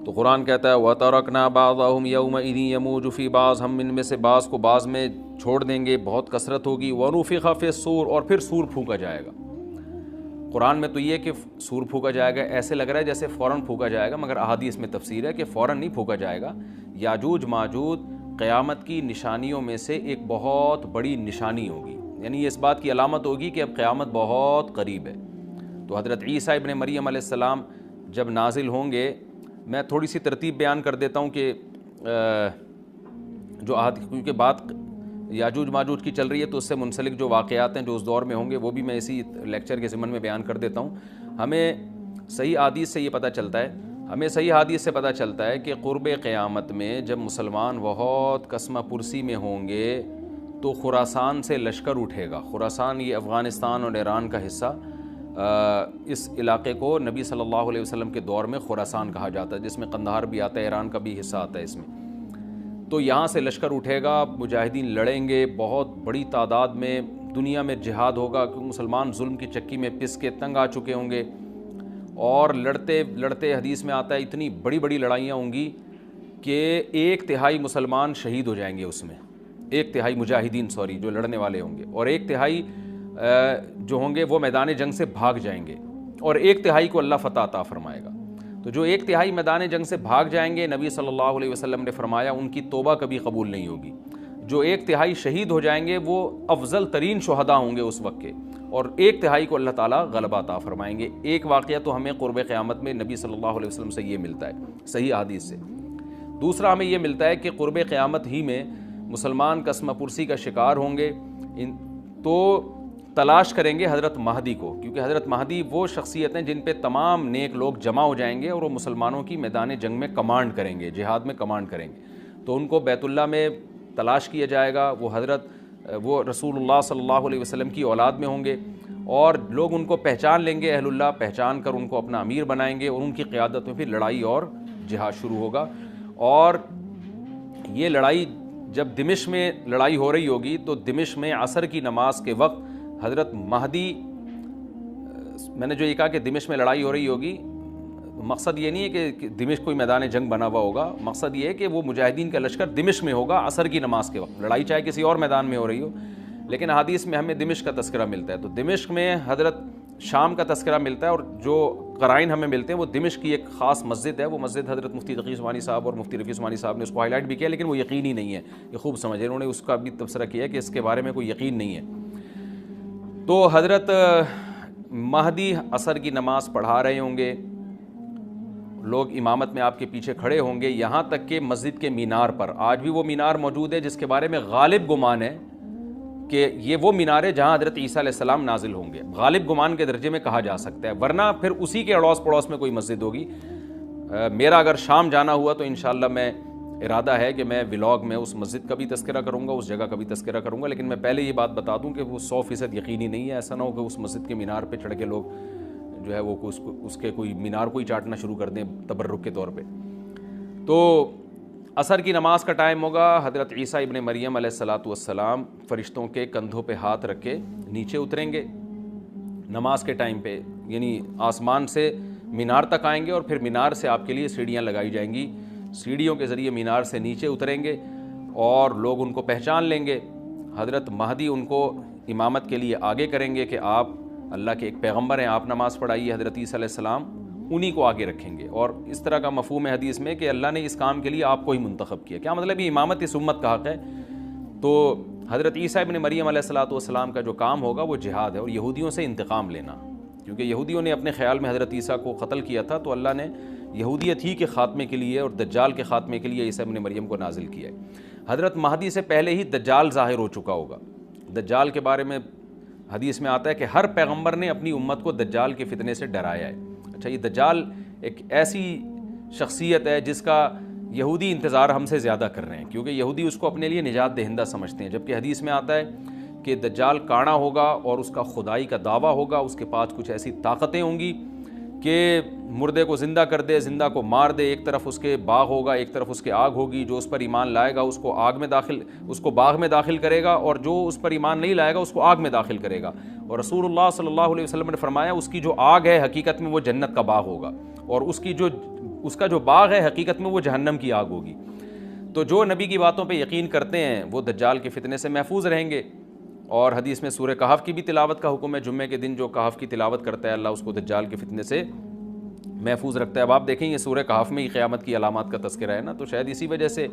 تو قرآن کہتا ہے وَتَرَكْنَا بَعْضَهُمْ يَوْمَئِذٍ يَمُوجُ فِي بَعْضٍ، ہم ان میں سے بعض کو بعض میں چھوڑ دیں گے، بہت کثرت ہوگی۔ وَنُفِخَ فِي الصُّورِ، اور پھر سور پھونکا جائے گا۔ قرآن میں تو یہ کہ سور پھونکا جائے گا ایسے لگ رہا ہے جیسے فوراً پھونکا جائے گا، مگر احادیث میں تفسیر ہے کہ فوراً نہیں پھونکا جائے گا۔ یاجوج ماجوج قیامت کی نشانیوں میں سے ایک بہت بڑی نشانی ہوگی، یعنی یہ اس بات کی علامت ہوگی کہ اب قیامت بہت قریب ہے۔ تو حضرت عیسیٰ ابن مریم علیہ السلام جب نازل ہوں گے، میں تھوڑی سی ترتیب بیان کر دیتا ہوں کہ کیونکہ بات یاجوج ماجوج کی چل رہی ہے تو اس سے منسلک جو واقعات ہیں جو اس دور میں ہوں گے وہ بھی میں اسی لیکچر کے ضمن میں بیان کر دیتا ہوں۔ ہمیں صحیح حدیث سے یہ پتہ چلتا ہے کہ قرب قیامت میں جب مسلمان بہت کسمہ پرسی میں ہوں گے تو خراسان سے لشکر اٹھے گا۔ خراسان یہ افغانستان اور ایران کا حصہ، اس علاقے کو نبی صلی اللہ علیہ وسلم کے دور میں خراسان کہا جاتا ہے، جس میں قندھار بھی آتا ہے، ایران کا بھی حصہ آتا ہے اس میں۔ تو یہاں سے لشکر اٹھے گا، مجاہدین لڑیں گے، بہت بڑی تعداد میں دنیا میں جہاد ہوگا، کیونکہ مسلمان ظلم کی چکی میں پس کے تنگ آ چکے ہوں گے، اور لڑتے لڑتے حدیث میں آتا ہے اتنی بڑی بڑی لڑائیاں ہوں گی کہ 1/3 مسلمان شہید ہو جائیں گے اس میں، 1/3 مجاہدین جو لڑنے والے ہوں گے، اور 1/3 جو ہوں گے وہ میدان جنگ سے بھاگ جائیں گے، اور 1/3 کو اللہ فتح عطا فرمائے گا۔ تو جو 1/3 میدان جنگ سے بھاگ جائیں گے، نبی صلی اللہ علیہ وسلم نے فرمایا ان کی توبہ کبھی قبول نہیں ہوگی۔ جو 1/3 شہید ہو جائیں گے وہ افضل ترین شہداء ہوں گے اس وقت کے، اور 1/3 کو اللہ تعالیٰ غلبہ عطا فرمائیں گے۔ ایک واقعہ تو ہمیں قرب قیامت میں نبی صلی اللہ علیہ وسلم سے یہ ملتا ہے صحیح حدیث سے۔ دوسرا ہمیں یہ ملتا ہے کہ قرب قیامت ہی میں مسلمان قسمہ پرسی کا شکار ہوں گے تو تلاش کریں گے حضرت مہدی کو، کیونکہ حضرت مہدی وہ شخصیت ہیں جن پہ تمام نیک لوگ جمع ہو جائیں گے اور وہ مسلمانوں کی میدان جنگ میں کمانڈ کریں گے، جہاد میں کمانڈ کریں گے۔ تو ان کو بیت اللہ میں تلاش کیا جائے گا، وہ رسول اللہ صلی اللہ علیہ وسلم کی اولاد میں ہوں گے، اور لوگ ان کو پہچان لیں گے، اہل اللہ پہچان کر ان کو اپنا امیر بنائیں گے، اور ان کی قیادت میں پھر لڑائی اور جہاد شروع ہوگا۔ اور یہ لڑائی جب دمشق میں لڑائی ہو رہی ہوگی تو دمشق میں عصر کی نماز کے وقت حضرت مہدی، میں نے جو یہ کہا کہ دمشق میں لڑائی ہو رہی ہوگی، مقصد یہ نہیں ہے کہ دمشق کوئی میدان جنگ بنا ہوا ہوگا، مقصد یہ ہے کہ وہ مجاہدین کا لشکر دمشق میں ہوگا عصر کی نماز کے وقت، لڑائی چاہے کسی اور میدان میں ہو رہی ہو، لیکن حدیث میں ہمیں دمشق کا تذکرہ ملتا ہے۔ تو دمشق میں حضرت شام کا تذکرہ ملتا ہے، اور جو قرائن ہمیں ملتے ہیں وہ دمشق کی ایک خاص مسجد ہے، وہ مسجد حضرت مفتی تقی عثمانی صاحب اور مفتی رفیع عثمانی صاحب نے اس کو ہائی لائٹ بھی کیا، لیکن وہ یقینی نہیں ہے، یہ خوب سمجھے، انہوں نے اس کا بھی تبصرہ کیا ہے کہ اس کے بارے میں کوئی یقین نہیں ہے۔ تو حضرت مہدی عصر کی نماز پڑھا رہے ہوں گے، لوگ امامت میں آپ کے پیچھے کھڑے ہوں گے، یہاں تک کہ مسجد کے مینار پر، آج بھی وہ مینار موجود ہے جس کے بارے میں غالب گمان ہے کہ یہ وہ مینار ہے جہاں حضرت عیسیٰ علیہ السلام نازل ہوں گے، غالب گمان کے درجے میں کہا جا سکتا ہے، ورنہ پھر اسی کے اڑوس پڑوس میں کوئی مسجد ہوگی۔ میرا اگر شام جانا ہوا تو انشاءاللہ میں ارادہ ہے کہ میں ولاگ میں اس مسجد کا بھی تذکرہ کروں گا، اس جگہ کا بھی تذکرہ کروں گا، لیکن میں پہلے یہ بات بتا دوں کہ وہ 100% یقینی نہیں ہے، ایسا نہ ہو کہ اس مسجد کے مینار پہ چڑھ کے لوگ جو ہے وہ اس کے کوئی مینار کو ہی چاٹنا شروع کر دیں تبرک کے طور پہ۔ تو عصر کی نماز کا ٹائم ہوگا، حضرت عیسیٰ ابن مریم علیہ السلام فرشتوں کے کندھوں پہ ہاتھ رکھ کے نیچے اتریں گے نماز کے ٹائم پہ، یعنی آسمان سے مینار تک آئیں گے، اور پھر مینار سے آپ کے لیے سیڑھیاں لگائی جائیں گی، سیڑھیوں کے ذریعے مینار سے نیچے اتریں گے اور لوگ ان کو پہچان لیں گے۔ حضرت مہدی ان کو امامت کے لیے آگے کریں گے کہ آپ اللہ کے ایک پیغمبر ہیں، آپ نماز پڑھائیے، حضرت عیسیٰ علیہ السلام انہی کو آگے رکھیں گے، اور اس طرح کا مفہوم ہے حدیث میں کہ اللہ نے اس کام کے لیے آپ کو ہی منتخب کیا۔ کیا مطلب یہ امامت اس امت کا حق ہے؟ تو حضرت عیسیٰ ابن مریم علیہ السلام کا جو کام ہوگا وہ جہاد ہے اور یہودیوں سے انتقام لینا، کیونکہ یہودیوں نے اپنے خیال میں حضرت عیسیٰ کو قتل کیا تھا، تو اللہ نے یہودیت ہی کے خاتمے کے لیے اور دجال کے خاتمے کے لیے عیسیٰ ابن مریم کو نازل کیا ہے۔ حضرت مہدی سے پہلے ہی دجال ظاہر ہو چکا ہوگا۔ دجال کے بارے میں حدیث میں آتا ہے کہ ہر پیغمبر نے اپنی امت کو دجال کے فتنے سے ڈرایا ہے۔ اچھا، یہ دجال ایک ایسی شخصیت ہے جس کا یہودی انتظار ہم سے زیادہ کر رہے ہیں، کیونکہ یہودی اس کو اپنے لیے نجات دہندہ سمجھتے ہیں، جبکہ حدیث میں آتا ہے کہ دجال کانا ہوگا اور اس کا خدائی کا دعویٰ ہوگا، اس کے پاس کچھ ایسی طاقتیں ہوں گی کہ مردے کو زندہ کر دے، زندہ کو مار دے، ایک طرف اس کے باغ ہوگا، ایک طرف اس کے آگ ہوگی، جو اس پر ایمان لائے گا اس کو باغ میں داخل کرے گا، اور جو اس پر ایمان نہیں لائے گا اس کو آگ میں داخل کرے گا۔ اور رسول اللہ صلی اللہ علیہ وسلم نے فرمایا اس کی جو آگ ہے حقیقت میں وہ جنت کا باغ ہوگا، اور اس کا جو باغ ہے حقیقت میں وہ جہنم کی آگ ہوگی۔ تو جو نبی کی باتوں پہ یقین کرتے ہیں وہ دجال کے فتنے سے محفوظ رہیں گے۔ اور حدیث میں سورہ کہف کی بھی تلاوت کا حکم ہے، جمعے کے دن جو کہف کی تلاوت کرتا ہے اللہ اس کو دجال کے فتنے سے محفوظ رکھتا ہے۔ اب آپ دیکھیں یہ سورہ کہف میں ہی قیامت کی علامات کا تذکرہ ہے نا، تو شاید اسی وجہ سے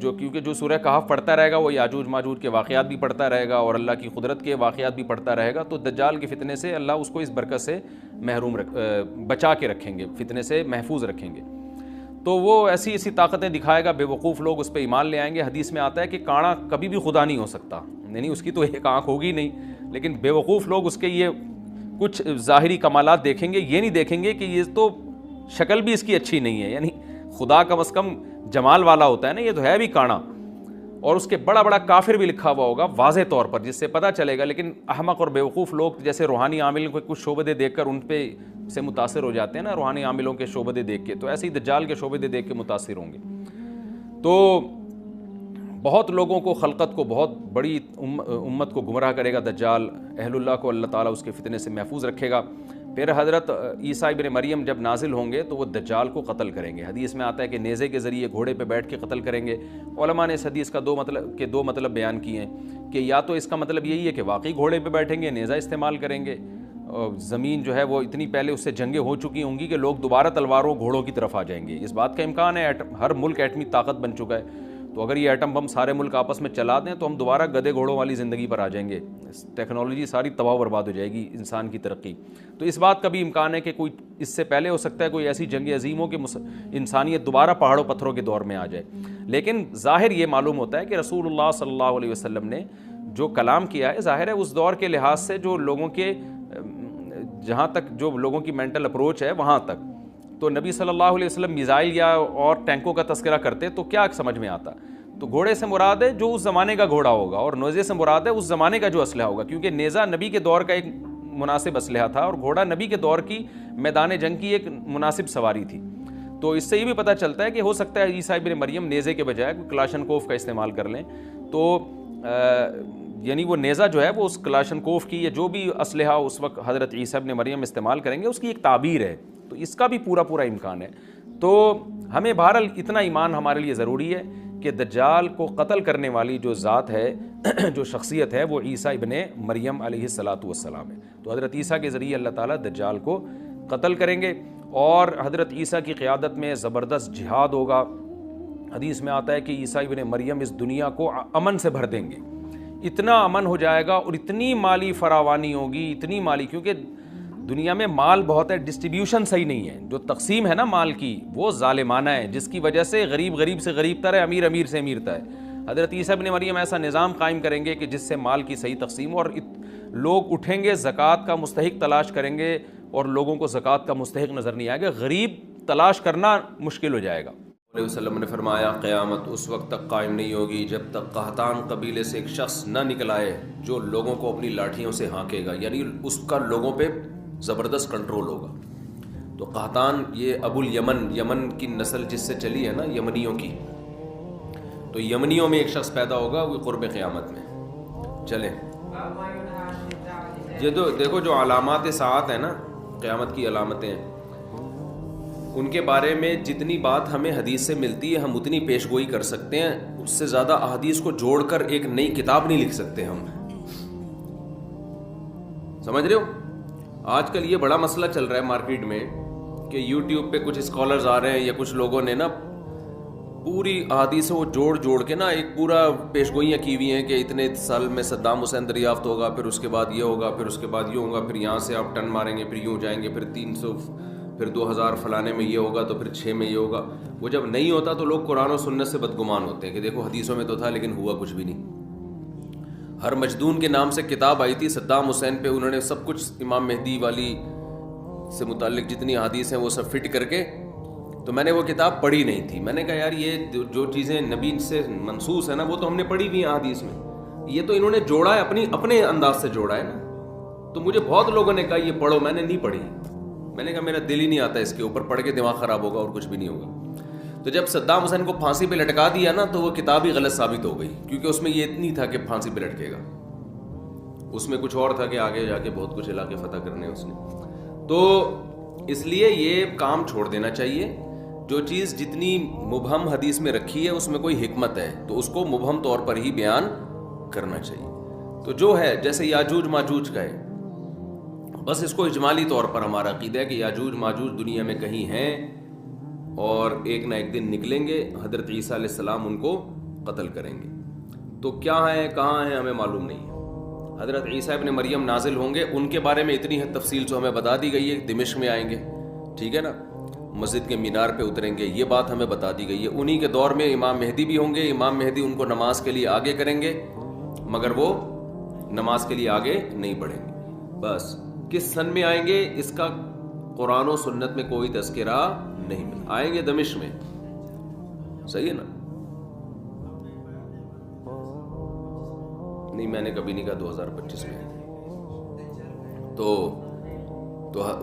کیونکہ جو سورہ کہف پڑھتا رہے گا وہ یاجوج ماجوج کے واقعات بھی پڑھتا رہے گا اور اللہ کی قدرت کے واقعات بھی پڑھتا رہے گا، تو دجال کے فتنے سے اللہ اس کو اس برکت سے بچا کے رکھیں گے، فتنے سے محفوظ رکھیں گے۔ تو وہ ایسی طاقتیں دکھائے گا، بے وقوف لوگ اس پہ ایمان لے آئیں گے۔ حدیث میں آتا ہے کہ کاڑا کبھی بھی خدا نہیں ہو سکتا، یعنی اس کی تو ایک آنکھ ہوگی نہیں، لیکن بے وقوف لوگ اس کے یہ کچھ ظاہری کمالات دیکھیں گے، یہ نہیں دیکھیں گے کہ یہ تو شکل بھی اس کی اچھی نہیں ہے، یعنی خدا کم از کم جمال والا ہوتا ہے نا، یہ تو ہے بھی کانا، اور اس کے بڑا بڑا کافر بھی لکھا ہوا ہوگا واضح طور پر جس سے پتہ چلے گا۔ لیکن احمق اور بیوقوف لوگ جیسے روحانی عاملوں کے کچھ شعبدے دیکھ کر ان پہ سے متاثر ہو جاتے ہیں نا، روحانی عاملوں کے شعبدے دیکھ کے، تو ایسے ہی دجال کے شعبدے دیکھ کے متاثر ہوں گے۔ تو بہت لوگوں کو، خلقت کو، بہت بڑی امت کو گمراہ کرے گا دجال، اہل اللہ کو اللہ تعالیٰ اس کے فتنے سے محفوظ رکھے گا۔ پھر حضرت عیسیٰ ابن مریم جب نازل ہوں گے تو وہ دجال کو قتل کریں گے۔ حدیث میں آتا ہے کہ نیزے کے ذریعے گھوڑے پہ بیٹھ کے قتل کریں گے۔ علماء نے اس حدیث کا دو مطلب بیان کیے ہیں کہ یا تو اس کا مطلب یہی ہے کہ واقعی گھوڑے پہ بیٹھیں گے، نیزہ استعمال کریں گے، زمین جو ہے وہ اتنی پہلے اس سے جنگیں ہو چکی ہوں گی کہ لوگ دوبارہ تلواروں گھوڑوں کی طرف آ جائیں گے۔ اس بات کا امکان ہے، ہر ملک ایٹمی طاقت بن چکا ہے، تو اگر یہ ایٹم بم سارے ملک آپس میں چلا دیں تو ہم دوبارہ گدے گھوڑوں والی زندگی پر آ جائیں گے، ٹیکنالوجی ساری تباہ و برباد ہو جائے گی، انسان کی ترقی۔ تو اس بات کا بھی امکان ہے کہ کوئی اس سے پہلے ہو سکتا ہے کوئی ایسی جنگ عظیم ہو کہ انسانیت دوبارہ پہاڑوں پتھروں کے دور میں آ جائے۔ لیکن ظاہر یہ معلوم ہوتا ہے کہ رسول اللہ صلی اللہ علیہ وسلم نے جو کلام کیا ہے، ظاہر ہے اس دور کے لحاظ سے جو لوگوں کے جہاں تک جو لوگوں کی مینٹل اپروچ ہے وہاں تک، تو نبی صلی اللہ علیہ وسلم میزائل یا اور ٹینکوں کا تذکرہ کرتے تو کیا سمجھ میں آتا؟ تو گھوڑے سے مراد ہے جو اس زمانے کا گھوڑا ہوگا، اور نیزے سے مراد ہے اس زمانے کا جو اسلحہ ہوگا، کیونکہ نیزہ نبی کے دور کا ایک مناسب اسلحہ تھا اور گھوڑا نبی کے دور کی میدان جنگ کی ایک مناسب سواری تھی۔ تو اس سے یہ بھی پتہ چلتا ہے کہ ہو سکتا ہے عیسیٰ ابن مریم نیزے کے بجائے کلاشنکوف کا استعمال کر لیں، تو یعنی وہ نیزہ جو ہے وہ اس کلاشنکوف کی یا جو بھی اسلحہ اس وقت حضرت عیسیٰ ابن مریم استعمال کریں گے اس کی ایک تعبیر ہے، تو اس کا بھی پورا امکان ہے۔ تو ہمیں بہرحال اتنا ایمان ہمارے لیے ضروری ہے کہ دجال کو قتل کرنے والی جو ذات ہے، جو شخصیت ہے، وہ عیسیٰ ابن مریم علیہ السلام ہے۔ تو حضرت عیسیٰ کے ذریعے اللہ تعالیٰ دجال کو قتل کریں گے، اور حضرت عیسیٰ کی قیادت میں زبردست جہاد ہوگا۔ حدیث میں آتا ہے کہ عیسیٰ ابن مریم اس دنیا کو امن سے بھر دیں گے، اتنا امن ہو جائے گا اور اتنی مالی فراوانی ہوگی، اتنی مالی، کیونکہ دنیا میں مال بہت ہے، ڈسٹریبیوشن صحیح نہیں ہے، جو تقسیم ہے نا مال کی وہ ظالمانہ ہے، جس کی وجہ سے غریب سے غریب تر ہے، امیر سے امیر تر ہے۔ حضرت عیسیٰ ابن مریم ایسا نظام قائم کریں گے کہ جس سے مال کی صحیح تقسیم، اور لوگ اٹھیں گے زکوٰۃ کا مستحق تلاش کریں گے اور لوگوں کو زکوٰۃ کا مستحق نظر نہیں آئے گا، غریب تلاش کرنا مشکل ہو جائے گا۔ علیہ وسلم نے فرمایا قیامت اس وقت تک قائم نہیں ہوگی جب تک قحطان قبیلے سے ایک شخص نہ نکل آئے جو لوگوں کو اپنی لاٹھیوں سے ہانکے گا، یعنی اس کا لوگوں پہ زبردست کنٹرول ہوگا۔ تو قحطان یہ ابو الیمن، یمن کی نسل جس سے چلی ہے نا، یمنیوں کی، تو یمنیوں میں ایک شخص پیدا ہوگا وہ قرب قیامت میں۔ چلیں یہ تو دیکھو جو علامات ساعت ہیں نا، قیامت کی علامتیں، ان کے بارے میں جتنی بات ہمیں حدیث سے ملتی ہے ہم اتنی پیش گوئی کر سکتے ہیں، اس سے زیادہ احادیث کو جوڑ کر ایک نئی کتاب نہیں لکھ سکتے ہم، سمجھ رہے ہو؟ آج کل یہ بڑا مسئلہ چل رہا ہے مارکیٹ میں کہ یوٹیوب پہ کچھ اسکالرز آ رہے ہیں یا کچھ لوگوں نے نا پوری احادیث وہ جوڑ کے نا ایک پورا پیش گوئیاں کی ہوئی ہیں کہ اتنے سال میں صدام حسین دریافت ہوگا، پھر اس کے بعد یہ ہوگا، پھر اس کے بعد یہ ہوگا، پھر یہاں سے آپ ٹن ماریں گے، پھر یوں جائیں گے، پھر 300، پھر 2000 فلانے میں یہ ہوگا، تو پھر 6 میں یہ ہوگا۔ وہ جب نہیں ہوتا تو لوگ قرآن و سنت سے بدگمان ہوتے ہیں کہ دیکھو حدیثوں میں تو تھا لیکن ہوا کچھ بھی نہیں۔ ہر مجدون کے نام سے کتاب آئی تھی صدام حسین پہ، انہوں نے سب کچھ امام مہدی والی سے متعلق جتنی حدیث ہیں وہ سب فٹ کر کے، تو میں نے وہ کتاب پڑھی نہیں تھی۔ میں نے کہا یار یہ جو چیزیں نبی سے منسوس ہیں نا وہ تو ہم نے پڑھی ہوئی ہیں حدیث میں، یہ تو انہوں نے جوڑا ہے اپنے انداز سے جوڑا ہے نا۔ تو مجھے بہت لوگوں نے کہا یہ پڑھو، میں نے نہیں پڑھی، میں نے کہا میرا دل ہی نہیں آتا اس کے اوپر، پڑھ کے دماغ خراب ہوگا اور کچھ بھی نہیں ہوگا. تو جب صدام حسین کو پھانسی پہ لٹکا دیا نا تو وہ کتاب ہی غلط ثابت ہو گئی، کیونکہ اس میں یہ نہیں تھا کہ پھانسی پہ لٹکے گا، اس میں کچھ اور تھا کہ آگے جا کے بہت کچھ علاقے فتح کرنے اس نے. تو اس لیے یہ کام چھوڑ دینا چاہیے. جو چیز جتنی مبہم حدیث میں رکھی ہے اس میں کوئی حکمت ہے تو اس کو مبہم طور پر ہی بیان کرنا چاہیے. تو جو ہے جیسے یاجوج ماجوج کا ہے، بس اس کو اجمالی طور پر ہمارا عقیدہ ہے کہ یاجوج ماجوج دنیا میں کہیں ہیں اور ایک نہ ایک دن نکلیں گے، حضرت عیسیٰ علیہ السلام ان کو قتل کریں گے. تو کیا ہے کہاں ہیں ہمیں معلوم نہیں ہے. حضرت عیسیٰ ابن مریم نازل ہوں گے، ان کے بارے میں اتنی تفصیل جو ہمیں بتا دی گئی ہے، دمشق میں آئیں گے، ٹھیک ہے نا، مسجد کے مینار پہ اتریں گے، یہ بات ہمیں بتا دی گئی ہے. انہی کے دور میں امام مہدی بھی ہوں گے، امام مہدی ان کو نماز کے لیے آگے کریں گے، مگر وہ نماز کے لیے آگے نہیں بڑھیں گے. بس کس سن میں آئیں گے اس کا قرآن و سنت میں کوئی تذکرہ نہیں ملا. آئیں گے دمشق میں، صحیح ہے نا. نہیں میں نے کبھی نہیں کہا 2025 میں. تو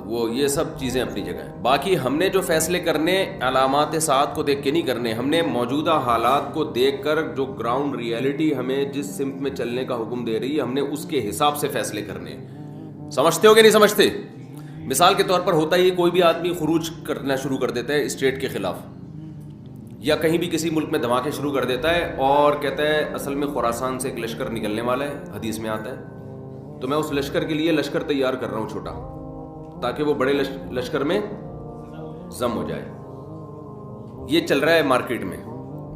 وہ یہ سب چیزیں اپنی جگہ ہیں. باقی ہم نے جو فیصلے کرنے علامات ساعت کو دیکھ کے نہیں کرنے، ہم نے موجودہ حالات کو دیکھ کر جو گراؤنڈ ریئلٹی ہمیں جس سمت میں چلنے کا حکم دے رہی ہے ہم نے اس کے حساب سے فیصلے کرنے. سمجھتے ہو کہ نہیں سمجھتے؟ مثال کے طور پر ہوتا ہی کوئی بھی آدمی خروج کرنا شروع کر دیتا ہے اسٹیٹ کے خلاف، یا کہیں بھی کسی ملک میں دھماکے شروع کر دیتا ہے اور کہتا ہے اصل میں خراسان سے ایک لشکر نکلنے والا ہے، حدیث میں آتا ہے، تو میں اس لشکر کے لیے لشکر تیار کر رہا ہوں چھوٹا، تاکہ وہ بڑے لشکر میں ضم ہو جائے. یہ چل رہا ہے مارکیٹ میں.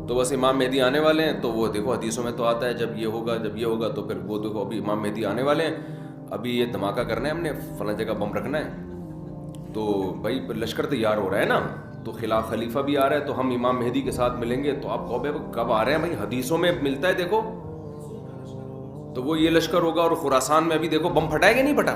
تو بس امام مہدی آنے والے ہیں، تو وہ دیکھو حدیثوں میں تو آتا ہے جب یہ ہوگا تو پھر وہ دیکھو ابھی امام مہدی آنے والے ہیں، ابھی یہ دھماکہ کرنا ہے، ہم نے فلاں جگہ بم رکھنا ہے، تو بھائی لشکر تیار ہو رہا ہے نا، تو خلاف خلیفہ بھی آ رہا ہے، تو ہم امام مہدی کے ساتھ ملیں گے. تو آپ کہو بھائی کب آ رہے ہیں؟ بھائی حدیثوں میں ملتا ہے دیکھو. تو وہ یہ لشکر ہوگا اور خراسان میں ابھی دیکھو بم پھٹائے گا نہیں پھٹا،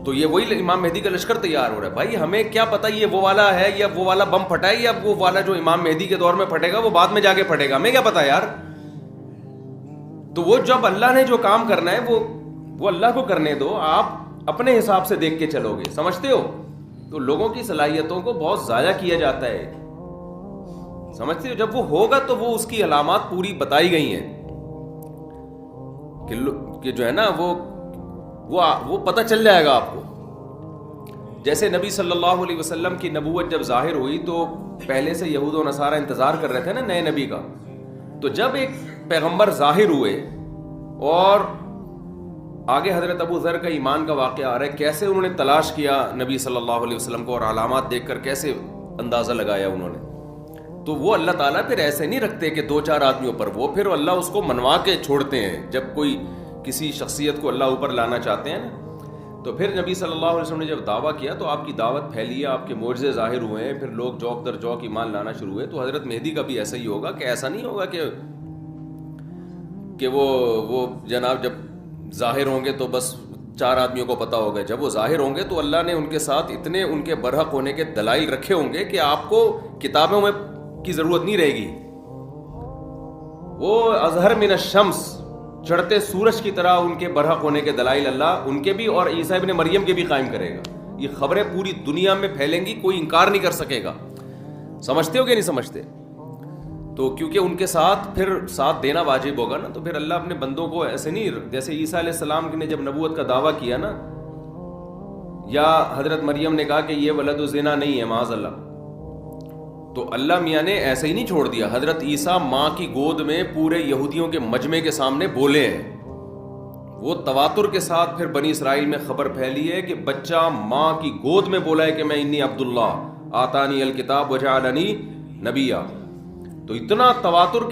تو یہ وہی امام مہدی کا لشکر تیار ہو رہا ہے. بھائی ہمیں کیا پتہ یہ وہ والا ہے یا وہ والا بم پھٹا ہے یا وہ والا جو امام مہدی کے دور میں پھٹے گا وہ بعد میں جا کے پھٹے گا، ہمیں کیا پتہ یار. تو وہ جب اللہ نے جو کام کرنا ہے وہ اللہ کو کرنے دو، آپ اپنے حساب سے دیکھ کے چلو گے. سمجھتے ہو؟ تو لوگوں کی صلاحیتوں کو بہت ضائع کیا جاتا ہے. سمجھتے ہو؟ جب وہ ہوگا تو وہ اس کی علامات پوری بتائی گئی ہیں کہ جو ہے نا وہ پتہ چل جائے گا آپ کو. جیسے نبی صلی اللہ علیہ وسلم کی نبوت جب ظاہر ہوئی تو پہلے سے یہود و نصارہ انتظار کر رہے تھے نا نئے نبی کا. تو جب ایک پیغمبر ظاہر ہوئے اور آگے حضرت ابو ذر کا ایمان کا واقعہ آ رہا ہے، کیسے انہوں نے تلاش کیا نبی صلی اللہ علیہ وسلم کو اور علامات دیکھ کر کیسے اندازہ لگایا انہوں نے. تو وہ اللہ تعالیٰ پھر ایسے نہیں رکھتے کہ 2-4 آدمیوں پر، وہ پھر اللہ اس کو منوا کے چھوڑتے ہیں. جب کوئی کسی شخصیت کو اللہ اوپر لانا چاہتے ہیں نا، تو پھر نبی صلی اللہ علیہ وسلم نے جب دعویٰ کیا تو آپ کی دعوت پھیلی ہے، آپ کے معجزے ظاہر ہوئے ہیں، پھر لوگ جوک در جوک ایمان لانا شروع ہوئے. تو حضرت مہدی کا بھی ایسا ہی ہوگا کہ ایسا نہیں ہوگا کہ وہ جناب جب ظاہر ہوں گے تو بس 4 آدمیوں کو پتہ ہوگا. جب وہ ظاہر ہوں گے تو اللہ نے ان کے ساتھ اتنے ان کے برحق ہونے کے دلائل رکھے ہوں گے کہ آپ کو کتابوں میں کی ضرورت نہیں رہے گی. وہ اظہر من الشمس، چڑھتے سورج کی طرح ان کے برحق ہونے کے دلائل اللہ ان کے بھی اور عیسیٰ ابن مریم کے بھی قائم کرے گا. یہ خبریں پوری دنیا میں پھیلیں گی، کوئی انکار نہیں کر سکے گا. سمجھتے ہو کہ نہیں سمجھتے؟ تو کیونکہ ان کے ساتھ پھر ساتھ دینا واجب ہوگا نا. تو پھر اللہ اپنے بندوں کو ایسے نہیں، جیسے عیسیٰ علیہ السلام نے جب نبوت کا دعویٰ کیا نا، یا حضرت مریم نے کہا کہ یہ ولد الزنا نہیں ہے معاذ اللہ، تو اللہ میاں نے ایسے ہی نہیں چھوڑ دیا. حضرت عیسیٰ ماں کی گود میں پورے یہودیوں کے مجمع کے سامنے بولے ہیں. وہ تواتر کے ساتھ پھر بنی اسرائیل میں خبر پھیلی ہے کہ بچہ ماں کی گود میں بولا ہے کہ میں انی عبداللہ آتانی الکتاب وجعلنی نبیا. تو اتنا تواتر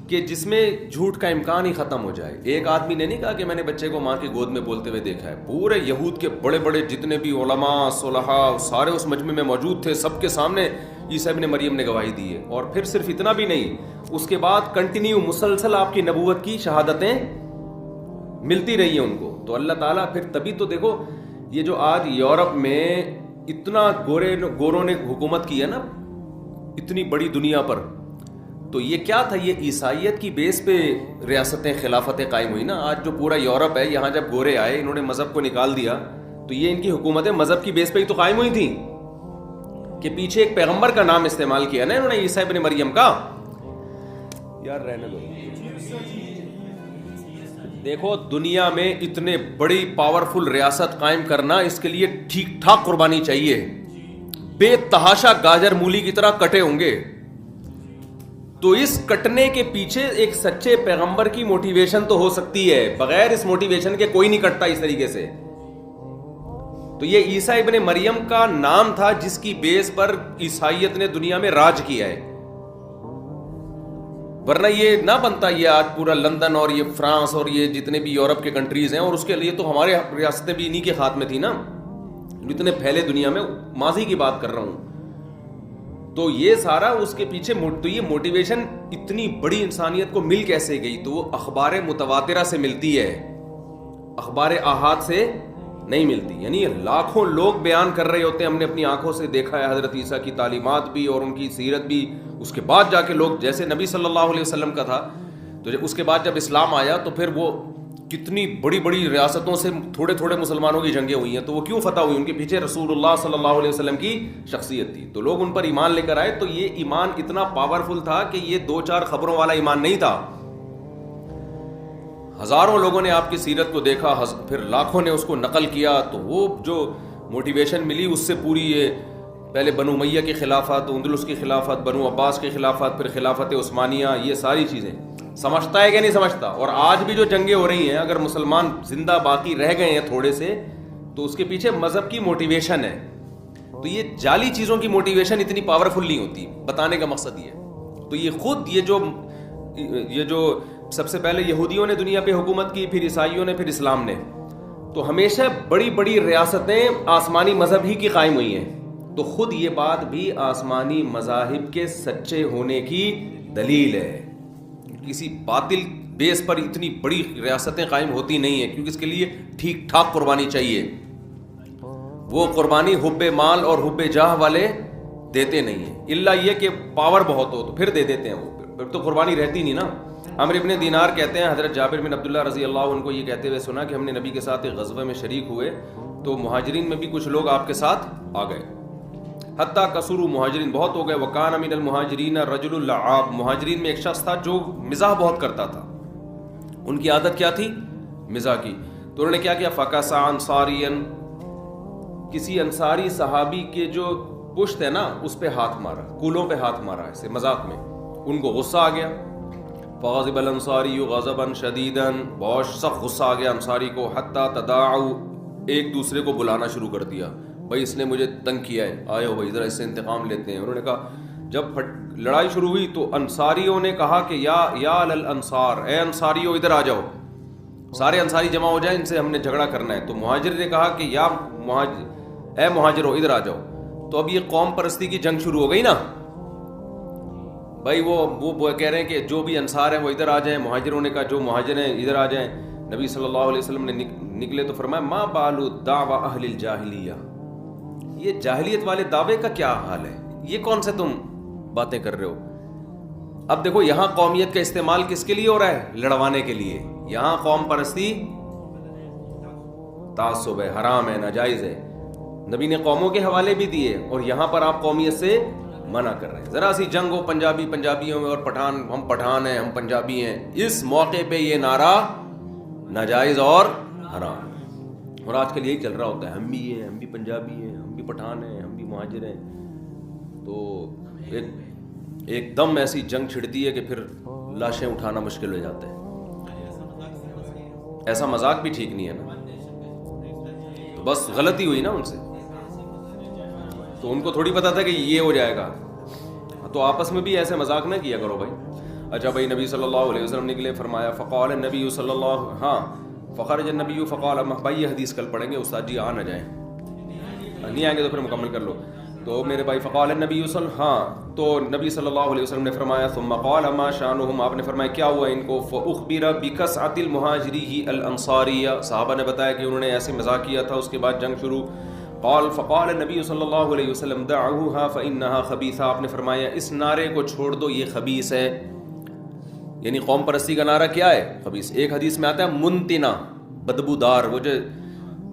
کہ جس میں جھوٹ کا امکان ہی ختم ہو جائے. ایک آدمی نے نہیں کہا کہ میں نے بچے کو ماں کی گود میں بولتے ہوئے دیکھا ہے. پورے یہود کے بڑے بڑے جتنے بھی علماء صلحاء سارے اس مجمع میں موجود تھے، سب کے سامنے عیسیٰ ابن مریم نے گواہی دی ہے. اور پھر صرف اتنا بھی نہیں، اس کے بعد کنٹینیو مسلسل آپ کی نبوت کی شہادتیں ملتی رہی ہیں ان کو. تو اللہ تعالیٰ پھر تبھی تو دیکھو یہ جو آج یورپ میں اتنا گوروں نے حکومت کی ہے نا اتنی بڑی دنیا پر، تو یہ کیا تھا؟ یہ عیسائیت کی بیس پہ ریاستیں خلافتیں قائم ہوئی نا. آج جو پورا یورپ ہے، یہاں جب گورے آئے انہوں نے مذہب کو نکال دیا تو یہ ان کی حکومتیں مذہب کی بیس پہ ہی تو قائم ہوئی تھیں کہ پیچھے ایک پیغمبر کا نام استعمال کیا نا انہوں نے، عیسیٰ ابن مریم کا. یار رہنے دو. دیکھو دنیا میں اتنے بڑی پاورفل ریاست قائم کرنا، اس کے لیے ٹھیک ٹھاک قربانی چاہیے. بے تحاشا گاجر مولی کی طرح کٹے ہوں گے. تو اس کٹنے کے پیچھے ایک سچے پیغمبر کی موٹیویشن تو ہو سکتی ہے، بغیر اس موٹیویشن کے کوئی نہیں کٹتا اس طریقے سے. تو یہ عیسیٰ ابن مریم کا نام تھا جس کی بیس پر عیسائیت نے دنیا میں راج کیا ہے، ورنہ یہ نہ بنتا یہ آج پورا لندن اور یہ فرانس اور یہ جتنے بھی یورپ کے کنٹریز ہیں. اور اس کے لیے تو ہمارے ریاستیں بھی انہی کے ہاتھ میں تھی نا، اتنے پھیلے دنیا میں، ماضی کی بات کر رہا ہوں. تو یہ سارا اس کے پیچھے تو یہ موٹیویشن اتنی بڑی انسانیت کو مل کیسے گئی؟ تو وہ اخبار متواترہ سے ملتی ہے، اخبار آحاد سے نہیں ملتی. یعنی لاکھوں لوگ بیان کر رہے ہوتے ہیں، ہم نے اپنی آنکھوں سے دیکھا ہے حضرت عیسیٰ کی تعلیمات بھی اور ان کی سیرت بھی. اس کے بعد جا کے لوگ، جیسے نبی صلی اللہ علیہ وسلم کا تھا، تو اس کے بعد جب اسلام آیا تو پھر وہ کتنی بڑی بڑی ریاستوں سے تھوڑے تھوڑے مسلمانوں کی جنگیں ہوئی ہیں. تو وہ کیوں فتح ہوئی؟ ان کے پیچھے رسول اللہ صلی اللہ علیہ وسلم کی شخصیت تھی، تو لوگ ان پر ایمان لے کر آئے. تو یہ ایمان اتنا پاورفل تھا کہ یہ 2-4 خبروں والا ایمان نہیں تھا. ہزاروں لوگوں نے آپ کی سیرت کو دیکھا، پھر لاکھوں نے اس کو نقل کیا. تو وہ جو موٹیویشن ملی اس سے پوری، یہ پہلے بنو امیہ کی خلافت، اندلس کی خلافت، بنو عباس کی خلافت، پھر خلافت عثمانیہ، یہ ساری چیزیں سمجھتا ہے کہ نہیں سمجھتا؟ اور آج بھی جو جنگیں ہو رہی ہیں، اگر مسلمان زندہ باقی رہ گئے ہیں تھوڑے سے، تو اس کے پیچھے مذہب کی موٹیویشن ہے. تو یہ جعلی چیزوں کی موٹیویشن اتنی پاورفل نہیں ہوتی. بتانے کا مقصد یہ ہے. تو یہ خود یہ جو سب سے پہلے یہودیوں نے دنیا پہ حکومت کی، پھر عیسائیوں نے، پھر اسلام نے، تو ہمیشہ بڑی بڑی ریاستیں آسمانی مذہب ہی کی قائم ہوئی ہیں. تو خود یہ بات بھی آسمانی مذاہب کے سچے ہونے کی دلیل ہے. کسی باطل بیس پر اتنی بڑی ریاستیں قائم ہوتی نہیں ہیں، کیونکہ اس کے لیے ٹھیک ٹھاک قربانی چاہیے. وہ قربانی حب مال اور حب جاہ والے دیتے نہیں ہیں، الا یہ کہ پاور بہت ہو تو پھر دے دیتے ہیں. وہ پھر تو قربانی رہتی نہیں نا. عمرو ابن دینار کہتے ہیں، حضرت جابر بن عبداللہ رضی اللہ عنہ کو یہ کہتے ہوئے سنا کہ ہم نے نبی کے ساتھ ایک غزوہ میں شریک ہوئے تو مہاجرین میں بھی کچھ لوگ آپ کے ساتھ آ گئے، حتیٰ کثروا، مہاجرین بہت ہو گئے. وکان من المہاجرین رجل اللعاب، مہاجرین میں ایک شخص تھا جو مزاح بہت کرتا تھا. ان کی عادت کیا تھی؟ مزاح کی. تو انہوں نے کیا کیا؟ فکسا انصاریا، کسی انصاری صحابی کے جو پشت ہے نا اس پہ ہاتھ مارا، کولوں پہ ہاتھ مارا ایسے مذاق میں. ان کو غصہ آ گیا. فغضب الانصاری غضبا شدیدا، بہت سخت غصہ آ گیا انصاری کو. حتیٰ تداعوا، ایک دوسرے کو بلانا شروع کر دیا، بھائی اس نے مجھے تنگ کیا ہے، آئے ہو بھائی ذرا اس سے انتقام لیتے ہیں. انہوں نے کہا، جب لڑائی شروع ہوئی تو انصاریوں نے کہا کہ یا الانصار، اے انصاریوں ادھر آ جاؤ. سارے انصاری جمع ہو جائیں، ان سے ہم نے جھگڑا کرنا ہے. تو مہاجر نے کہا کہ اے مہاجروں ادھر آ جاؤ. تو اب یہ قوم پرستی کی جنگ شروع ہو گئی نا بھائی. وہ کہہ رہے ہیں کہ جو بھی انصار ہیں وہ ادھر آ جائیں. مہاجروں نے کہا جو مہاجر ہیں ادھر آ جائیں. نبی صلی اللہ علیہ وسلم نے نکلے تو فرمایا، ما بال دعوی اہل الجاہلیہ، یہ جاہلیت والے دعوے کا کیا حال ہے؟ یہ کون سے تم باتیں کر رہے ہو؟ اب دیکھو یہاں قومیت کا استعمال کس کے لیے ہو رہا ہے؟ لڑوانے کے لیے. یہاں قوم پرستی تعصب ہے، حرام ہے، ناجائز ہے. نبی نے قوموں کے حوالے بھی دیے اور یہاں پر آپ قومیت سے منع کر رہے ہیں. ذرا سی جنگ ہو پنجابیوں میں اور ہم پٹھان ہیں، ہم پنجابی ہیں، اس موقع پہ یہ نعرہ ناجائز اور حرام. اور آج کل یہی چل رہا ہوتا ہے، ہم بھی ہیں، ہم بھی پنجابی ہیں، ہم بھی پٹھان ہیں، ہم بھی مہاجر ہیں. تو ایک دم ایسی جنگ چھڑتی ہے کہ پھر لاشیں اٹھانا مشکل ہو جاتا ہے. ایسا مذاق بھی ٹھیک نہیں ہے نا. تو بس غلطی ہوئی نا ان سے، تو ان کو تھوڑی پتا تھا کہ یہ ہو جائے گا. تو آپس میں بھی ایسے مذاق نہ کیا کرو بھائی. اچھا بھائی، نبی صلی اللہ علیہ وسلم نکلے، فرمایا فقال النبی صلی اللہ فخرج النبی فقال، بھائی یہ حدیث کل پڑھیں گے استاد جی، آ نہ جائیں، نہیں آئیں گے تو پھر مکمل کر لو. تو میرے بھائی فقال النبی تو نبی صلی اللہ علیہ وسلم نے فرمایا ثم قال ما شانهم، آپ نے فرمایا کیا ہوا ان کو؟ فاخبر بکسعۃ المہاجری الانصاریہ، صحابہ نے بتایا کہ انہوں نے ایسے مذاق کیا تھا. اس کے بعد جنگ شروع. فقال نبی صلی اللہ علیہ وسلم دعوها فانها خبیثہ، آپ نے فرمایا اس نعرے کو چھوڑ دو، یہ خبیث ہے. یعنی قوم پرستی کا نعرہ کیا ہے؟ خبیث. ایک حدیث میں آتا ہے منتنا، بدبودار. وہ جو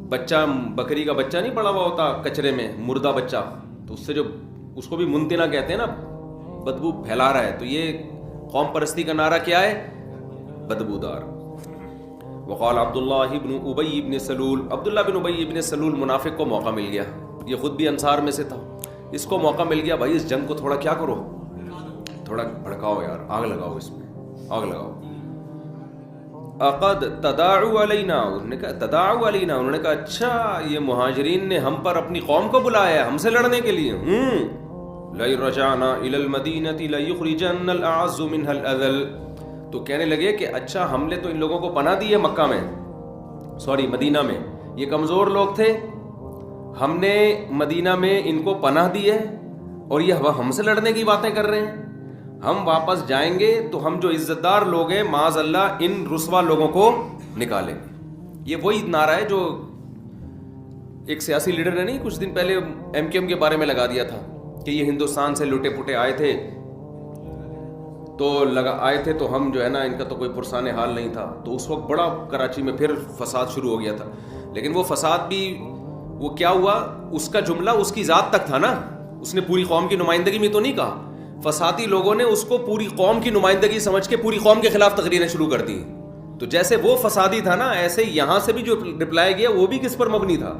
بچہ بکری کا بچہ نہیں پڑا ہوا ہوتا کچرے میں، مردہ بچہ، تو اس سے جو اس کو بھی منتنا کہتے ہیں نا، بدبو پھیلا رہا ہے، تو یہ قوم پرستی کا نعرہ کیا ہے؟ بدبودار. وقال عبداللہ بن ابی بن سلول، عبداللہ بن ابی بن سلول منافق کو موقع مل گیا، یہ خود بھی انصار میں سے تھا، اس کو موقع مل گیا بھائی اس جنگ کو تھوڑا کیا کرو، تھوڑا بھڑکاؤ یار، آگ لگاؤ، اس میں آگ لگاؤ. اقد تداعوا علینا، انہوں نے کہا تداعوا علینا، انہوں نے کہا اچھا یہ مہاجرین نے ہم پر اپنی قوم کو بلایا ہے ہم سے لڑنے کے لیے. لئن رجعنا الی المدینۃ لیخرجن الاعز منها الاذل، تو کہنے لگے کہ اچھا ہم نے تو ان لوگوں کو پناہ دی ہے مکہ میں، مدینہ میں، یہ کمزور لوگ تھے، ہم نے مدینہ میں ان کو پناہ دی ہے اور یہ ہم سے لڑنے کی باتیں کر رہے ہیں. ہم واپس جائیں گے تو ہم جو عزت دار لوگ ہیں معاذ اللہ ان رسوا لوگوں کو نکالیں گے. یہ وہی نعرہ ہے جو ایک سیاسی لیڈر نے نہیں کچھ دن پہلے ایم کیو ایم کے بارے میں لگا دیا تھا کہ یہ ہندوستان سے لوٹے پھوٹے آئے تھے تو ہم جو ہے نا ان کا تو کوئی پرسان حال نہیں تھا. تو اس وقت بڑا کراچی میں پھر فساد شروع ہو گیا تھا، لیکن وہ فساد بھی وہ کیا ہوا، اس کا جملہ اس کی ذات تک تھا نا، اس نے پوری قوم کی نمائندگی میں تو نہیں کہا. فسادی لوگوں نے اس کو پوری قوم کی نمائندگی سمجھ کے پوری قوم کے خلاف تقریریں شروع کر دی. تو جیسے وہ فسادی تھا نا، ایسے یہاں سے بھی جو رپلائی گیا وہ بھی کس پر مبنی تھا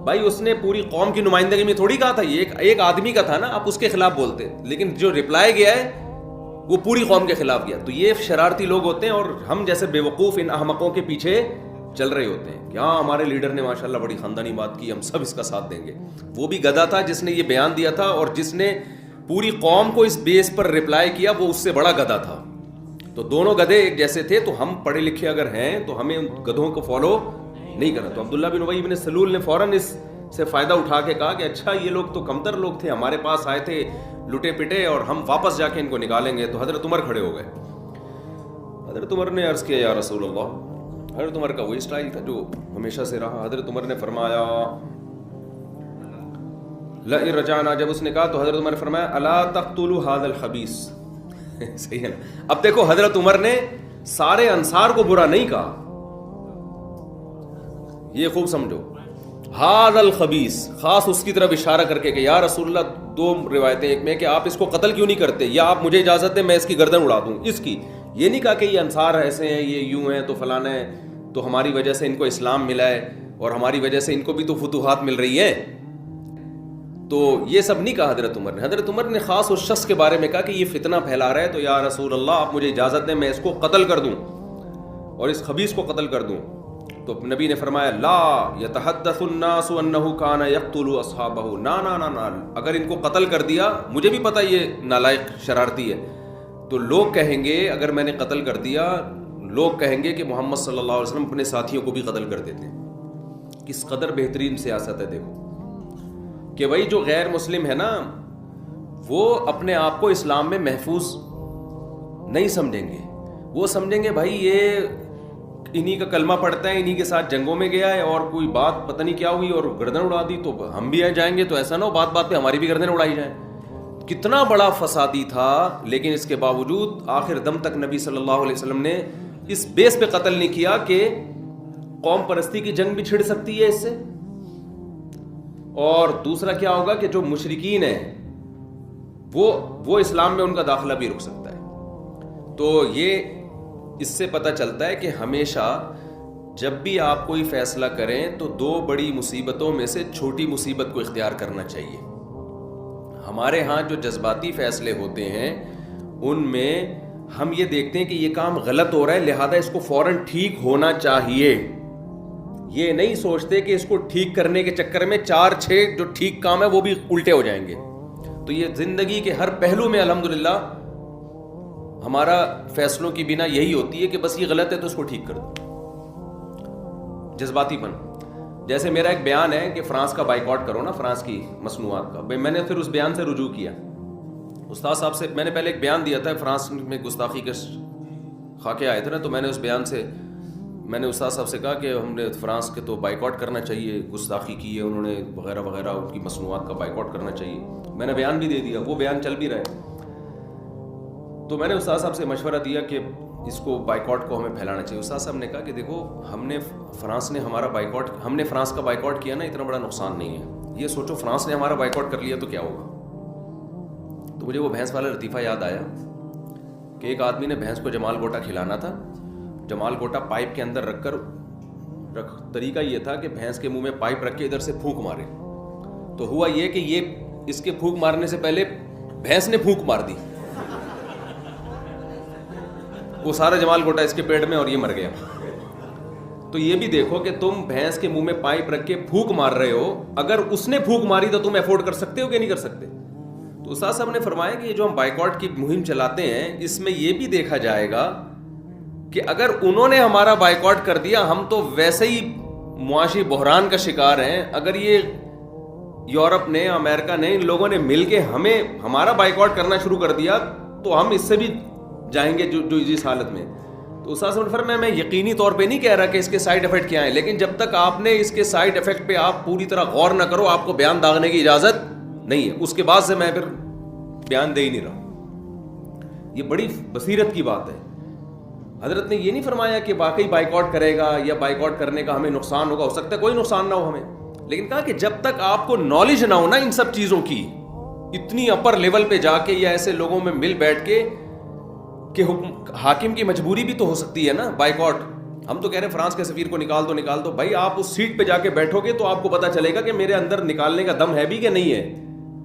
بھائی، اس نے پوری قوم کی نمائندگی میں تھوڑی کہا تھا، یہ ایک آدمی کا تھا نا، آپ اس کے خلاف بولتے، لیکن جو رپلائی گیا ہے وہ پوری قوم کے خلاف گیا. تو یہ شرارتی لوگ ہوتے ہیں اور ہم جیسے بے وقوف ان احمقوں کے پیچھے چل رہے ہوتے ہیں کہ ہاں ہمارے لیڈر نے ماشاءاللہ بڑی خاندانی بات کی، ہم سب اس کا ساتھ دیں گے. وہ بھی گدھا تھا جس نے یہ بیان دیا تھا، اور جس نے پوری قوم کو اس بیس پر رپلائی کیا وہ اس سے بڑا گدھا تھا. تو دونوں گدھے ایک جیسے تھے. تو ہم پڑھے لکھے اگر ہیں تو ہمیں ان گدھوں کو فالو نہیں کرنا. تو عبداللہ بن ابی بن سلول نے فوراً اس سے فائدہ اٹھا کے کہا کہ اچھا یہ لوگ تو کمتر لوگ تھے، ہمارے پاس آئے تھے لٹے پٹے اور ہم واپس جا کے ان کو نکالیں گے. تو حضرت عمر کھڑے ہو گئے. حضرت عمر نے عرض کیا یا رسول اللہ، حضرت عمر کا وہی اسٹائل تھا جو ہمیشہ سے رہا. حضرت عمر نے فرمایا لئن رجعنا، جب اس نے کہا تو حضرت عمر نے فرمایا الا تقتلوا هذا الخبيث. صحیح ہے نا. اب دیکھو حضرت عمر نے سارے انصار کو برا نہیں کہا، یہ خوب سمجھو، هذا الخبيث، خاص اس کی طرف اشارہ کر کے کہ یا رسول اللہ، دو روایتیں، ایک میں کہ آپ اس کو قتل کیوں نہیں کرتے، یا آپ مجھے اجازت دیں میں اس کی گردن اڑا دوں اس کی. یہ نہیں کہا کہ یہ انصار ایسے ہیں، یہ یوں ہیں، تو فلانا ہے، تو ہماری وجہ سے ان کو اسلام ملا ہے اور ہماری وجہ سے ان کو بھی تو فتوحات مل رہی ہیں. تو یہ سب نہیں کہا حضرت عمر نے. حضرت عمر نے خاص اس شخص کے بارے میں کہا کہ یہ فتنہ پھیلا رہا ہے، تو یا رسول اللہ آپ مجھے اجازت دیں میں اس کو قتل کر دوں اور اس خبیث کو قتل کر دوں. تو نبی نے فرمایا لا یتحدث الناس انه كان يقتل اصحابه، نا، اگر ان کو قتل کر دیا، مجھے بھی پتہ یہ نالائق شرارتی ہے، تو لوگ کہیں گے اگر میں نے قتل کر دیا، لوگ کہیں گے کہ محمد صلی اللہ علیہ وسلم اپنے ساتھیوں کو بھی قتل کر دیتے. کس قدر بہترین سیاست ہے دیکھو کہ وہی جو غیر مسلم ہے نا، وہ اپنے آپ کو اسلام میں محفوظ نہیں سمجھیں گے. وہ سمجھیں گے بھائی یہ انہی کا کلمہ پڑھتا ہے، انہی کے ساتھ جنگوں میں گیا ہے، اور کوئی بات پتہ نہیں کیا ہوئی اور گردن اڑا دی تو ہم بھی جائیں گے. تو ایسا نہ ہو بات بات پہ ہماری بھی گردن اڑائی جائیں. کتنا بڑا فسادی تھا، لیکن اس کے باوجود آخر دم تک نبی صلی اللہ علیہ وسلم نے اس بیس پہ قتل نہیں کیا کہ قوم پرستی کی جنگ بھی چھڑ سکتی ہے اس سے. اور دوسرا کیا ہوگا کہ جو مشرکین ہیں وہ اسلام میں ان کا داخلہ بھی رک سکتا ہے. تو یہ اس سے پتہ چلتا ہے کہ ہمیشہ جب بھی آپ کوئی فیصلہ کریں تو دو بڑی مصیبتوں میں سے چھوٹی مصیبت کو اختیار کرنا چاہیے. ہمارے ہاں جو جذباتی فیصلے ہوتے ہیں ان میں ہم یہ دیکھتے ہیں کہ یہ کام غلط ہو رہا ہے لہذا اس کو فوراً ٹھیک ہونا چاہیے. یہ نہیں سوچتے کہ اس کو ٹھیک کرنے کے چکر میں 4-6 جو ٹھیک کام ہے وہ بھی الٹے ہو جائیں گے. تو یہ زندگی کے ہر پہلو میں الحمدللہ ہمارا فیصلوں کی بنا یہی ہوتی ہے کہ بس یہ غلط ہے تو اس کو ٹھیک کر دو. جذباتی پن. جیسے میرا ایک بیان ہے کہ فرانس کا بائیکاٹ کرو نا، فرانس کی مصنوعات کا، میں نے پھر اس بیان سے رجوع کیا. استاد صاحب سے میں نے پہلے ایک بیان دیا تھا، فرانس میں گستاخی کے خاکے آئے تھے نا، تو میں نے اس بیان سے میں نے استاد صاحب سے کہا کہ ہم نے فرانس کے تو بائیکاٹ کرنا چاہیے، گستاخی کی ہے انہوں نے وغیرہ وغیرہ، ان کی مصنوعات کا بائیکاٹ کرنا چاہیے. میں نے بیان بھی دے دیا، وہ بیان چل بھی رہا ہے. تو میں نے استاد صاحب سے مشورہ دیا کہ اس کو بائیکاٹ کو ہمیں پھیلانا چاہیے. استاد صاحب نے کہا کہ دیکھو ہم نے فرانس نے ہمارا بائیکاٹ, ہم نے فرانس کا بائیکاٹ کیا نا, اتنا بڑا نقصان نہیں ہے. یہ سوچو فرانس نے ہمارا بائیکاٹ کر لیا تو کیا ہوگا. تو مجھے وہ بھینس والا لطیفہ یاد آیا کہ ایک آدمی نے بھینس کو جمال گوٹا کھلانا تھا. جمال گوٹا پائپ کے اندر رکھ کر طریقہ یہ تھا کہ بھینس کے منہ میں پائپ رکھ کے ادھر سے پھونک مارے. تو ہوا یہ کہ یہ اس کے پھونک مارنے سے پہلے بھینس نے پھونک مار دی, وہ سارا جمال گوٹا اس کے پیٹ میں اور یہ مر گیا. تو یہ بھی دیکھو کہ تم بھینس کے منہ میں پائپ رکھ کے پھونک مار رہے ہو, اگر اس نے پھونک ماری تو تم افورڈ کر سکتے ہو کہ نہیں کر سکتے. تو استاد صاحب نے فرمایا کہ یہ جو ہم بائیکاٹ کی مہم چلاتے ہیں اس میں یہ بھی دیکھا جائے گا کہ اگر انہوں نے ہمارا بائیکاٹ کر دیا ہم تو ویسے ہی معاشی بحران کا شکار ہیں. اگر یہ یورپ نے, امریکہ نے, ان لوگوں نے مل کے ہمارا بائیکاٹ کرنا شروع کر دیا تو ہم اس سے بھی جائیں گے جو اس حالت میں. تو استاد صاحب نے فرمایا میں یقینی طور پہ نہیں کہہ رہا کہ اس کے سائیڈ افیکٹ کیا ہیں, لیکن جب تک آپ نے اس کے سائیڈ افیکٹ پہ آپ پوری طرح غور نہ کرو آپ کو بیان داغنے کی اجازت نہیں ہے. اس کے بعد سے میں پھر بیان دے ہی نہیں رہا. یہ بڑی بصیرت کی بات ہے. حضرت نے یہ نہیں فرمایا کہ واقعی بائیکاٹ کرے گا یا بائیکاٹ کرنے کا ہمیں نقصان ہوگا, ہو سکتا ہے کوئی نقصان نہ ہو ہمیں, لیکن کہا کہ جب تک آپ کو نالج نہ ہو نا ان سب چیزوں کی, اتنی اپر لیول پہ جا کے یا ایسے لوگوں میں مل بیٹھ کے کہ حاکم کی مجبوری بھی تو ہو سکتی ہے نا بائیکاٹ. ہم تو کہہ رہے ہیں فرانس کے سفیر کو نکال دو بھائی, آپ اس سیٹ پہ جا کے بیٹھو گے تو آپ کو پتا چلے گا کہ میرے اندر نکالنے کا دم ہے بھی کہ نہیں ہے.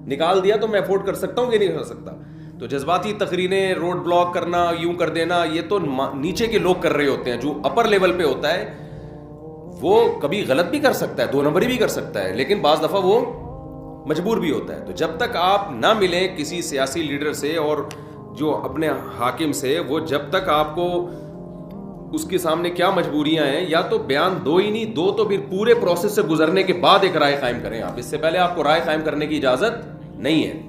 نکال دیا تو میں افورڈ کر سکتا ہوں کہ نہیں کر سکتا. تو جذباتی تقریریں, روڈ بلاک کرنا, یوں کر دینا, یہ تو نیچے کے لوگ کر رہے ہوتے ہیں. جو اپر لیول پہ ہوتا ہے وہ کبھی غلط بھی کر سکتا ہے, 2 نمبری بھی کر سکتا ہے, لیکن بعض دفعہ وہ مجبور بھی ہوتا ہے. تو جب تک آپ نہ ملیں کسی سیاسی لیڈر سے اور جو اپنے حاکم سے, وہ جب تک آپ کو اس کے سامنے کیا مجبوریاں ہیں یا تو بیان دو ہی نہیں, دو تو پھر پورے پروسیس سے گزرنے کے بعد ایک رائے قائم کریں. آپ اس سے پہلے آپ کو رائے قائم کرنے کی اجازت نہیں ہے.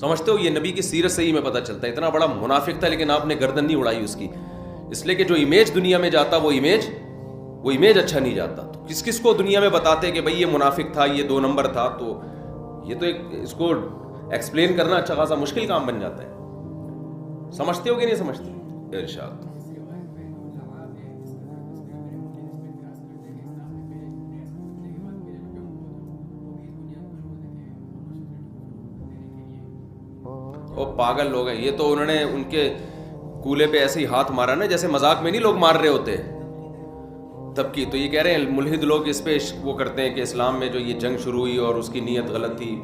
سمجھتے ہو, یہ نبی کی سیرت سے ہی میں پتہ چلتا ہے. اتنا بڑا منافق تھا لیکن آپ نے گردن نہیں اڑائی اس کی, اس لیے کہ جو امیج دنیا میں جاتا وہ امیج اچھا نہیں جاتا. تو کس کو دنیا میں بتاتے کہ بھئی یہ منافق تھا, یہ 2 نمبر تھا, تو یہ تو اس کو ایکسپلین کرنا اچھا خاصا مشکل کام بن جاتا ہے. سمجھتے ہو کہ نہیں سمجھتے؟ ارشاد. وہ پاگل لوگ ہیں یہ, تو انہوں نے ان کے کولے پہ ایسے ہی ہاتھ مارا نا جیسے مذاق میں نہیں لوگ مار رہے ہوتے تب کی. تو یہ کہہ رہے ہیں ملحد لوگ اس پہ وہ کرتے ہیں کہ اسلام میں جو یہ جنگ شروع ہوئی اور اس کی نیت غلط تھی.